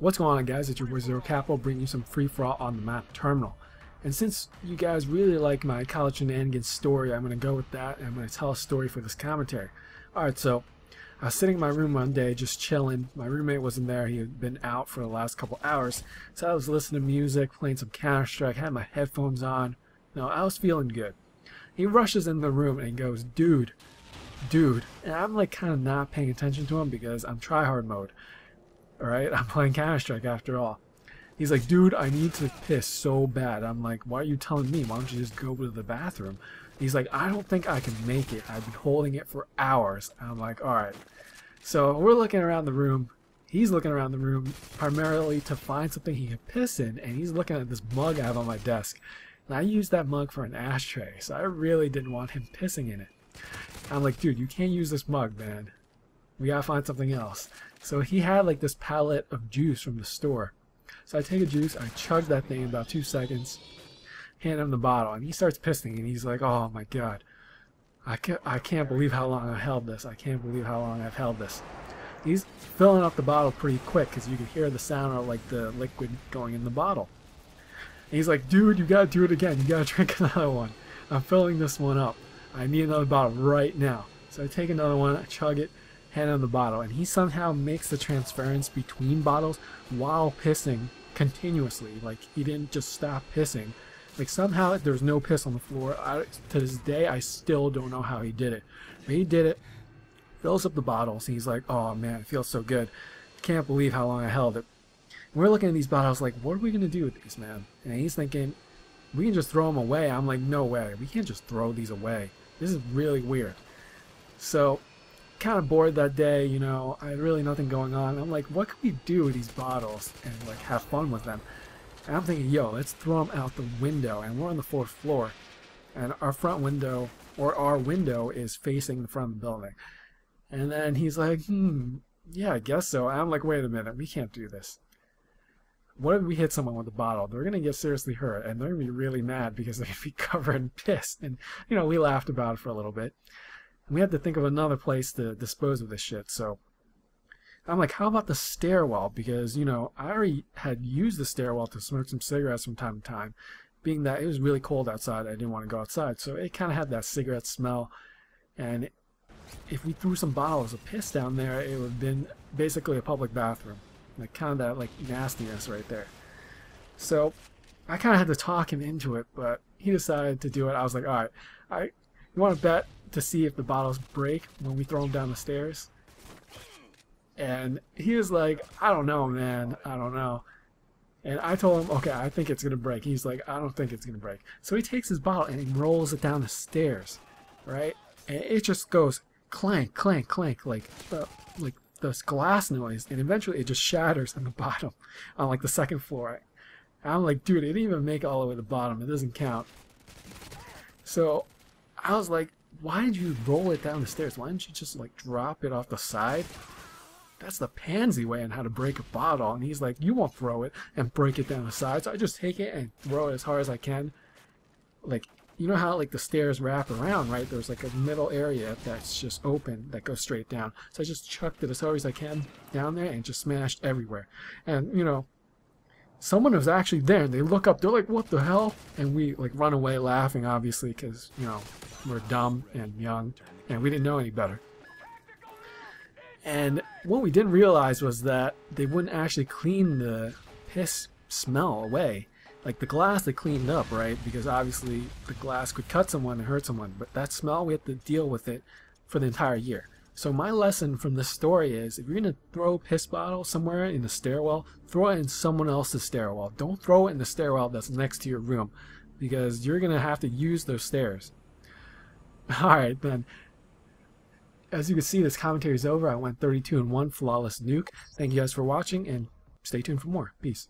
What's going on, guys? It's your boy Zero Capital bringing you some free-for-all on the map terminal. And since you guys really like my college shenanigans story, I'm going to go with that and I'm going to tell a story for this commentary. Alright, so I was sitting in my room one day just chilling. My roommate wasn't there. He had been out for the last couple hours. So I was listening to music, playing some Counter-Strike, had my headphones on. No, I was feeling good. He rushes in the room and he goes, dude. And I'm like kind of not paying attention to him because I'm tryhard mode. Alright, I'm playing Counter-Strike after all. He's like, dude, I need to piss so bad. I'm like, why are you telling me? Why don't you just go to the bathroom? He's like, I don't think I can make it. I've been holding it for hours. I'm like, alright. So we're looking around the room. He's looking around the room primarily to find something he can piss in, and he's looking at this mug I have on my desk. And I used that mug for an ashtray, so I really didn't want him pissing in it. I'm like, dude, you can't use this mug, man. We gotta find something else. So he had like this pallet of juice from the store. So I take a juice, I chug that thing in about 2 seconds, hand him the bottle, and he starts pissing, and he's like, oh my god. I can't believe how long I held this. I can't believe how long I've held this. He's filling up the bottle pretty quick because you can hear the sound of like the liquid going in the bottle. And he's like, dude, you gotta do it again. You gotta drink another one. I'm filling this one up. I need another bottle right now. So I take another one, I chug it, hand him the bottle, and he somehow makes the transference between bottles while pissing continuously. Like, he didn't just stop pissing. Like, somehow there's no piss on the floor. To this day, I still don't know how he did it. But he did it, fills up the bottles, and he's like, oh man, it feels so good. Can't believe how long I held it. And we're looking at these bottles like, what are we going to do with these, man? And he's thinking, we can just throw them away. I'm like, no way. We can't just throw these away. This is really weird. So, kind of bored that day, you know, I had really nothing going on. I'm like, what can we do with these bottles and like have fun with them? And I'm thinking, yo, let's throw them out the window. And we're on the 4th floor, and our front window, or our window, is facing the front of the building. And then he's like, yeah, I guess so. And I'm like, wait a minute, we can't do this. What if we hit someone with a bottle? They're going to get seriously hurt, and they're going to be really mad because they're going to be covered in piss. And, you know, we laughed about it for a little bit. We had to think of another place to dispose of this shit. So I'm like, how about the stairwell? Because, you know, I already had used the stairwell to smoke some cigarettes from time to time. Being that it was really cold outside, I didn't want to go outside. So it kind of had that cigarette smell. And if we threw some bottles of piss down there, it would have been basically a public bathroom. Like, kind of that, like, nastiness right there. So I kind of had to talk him into it, but he decided to do it. I was like, alright, you want to bet to see if the bottles break when we throw them down the stairs? And he was like, I don't know, man, I don't know. And I told him, okay, I think it's gonna break. He's like, I don't think it's gonna break. So he takes his bottle and he rolls it down the stairs, right? And it just goes clank, clank, clank, like this glass noise, and eventually it just shatters on the bottom on like the 2nd floor. And I'm like, dude, it didn't even make it all the way to the bottom. It doesn't count. So I was like, why did you roll it down the stairs? Why didn't you just like drop it off the side? That's the pansy way on how to break a bottle. And he's like, you won't throw it and break it down the side. So I just take it and throw it as hard as I can. Like, you know how like the stairs wrap around, right? There's like a middle area that's just open that goes straight down. So I just chucked it as hard as I can down there and just smashed everywhere. And, you know, someone was actually there, and they look up, they're like, what the hell? And we like run away laughing, obviously, because, you know, we're dumb and young and we didn't know any better. And what we didn't realize was that they wouldn't actually clean the piss smell away. Like the glass they cleaned up, right? Because obviously the glass could cut someone and hurt someone, but that smell, we have to deal with it for the entire year. So my lesson from this story is, if you're going to throw a piss bottle somewhere in the stairwell, throw it in someone else's stairwell. Don't throw it in the stairwell that's next to your room, because you're going to have to use those stairs. Alright, then. As you can see, this commentary is over. I went 32-1 flawless nuke. Thank you guys for watching, and stay tuned for more. Peace.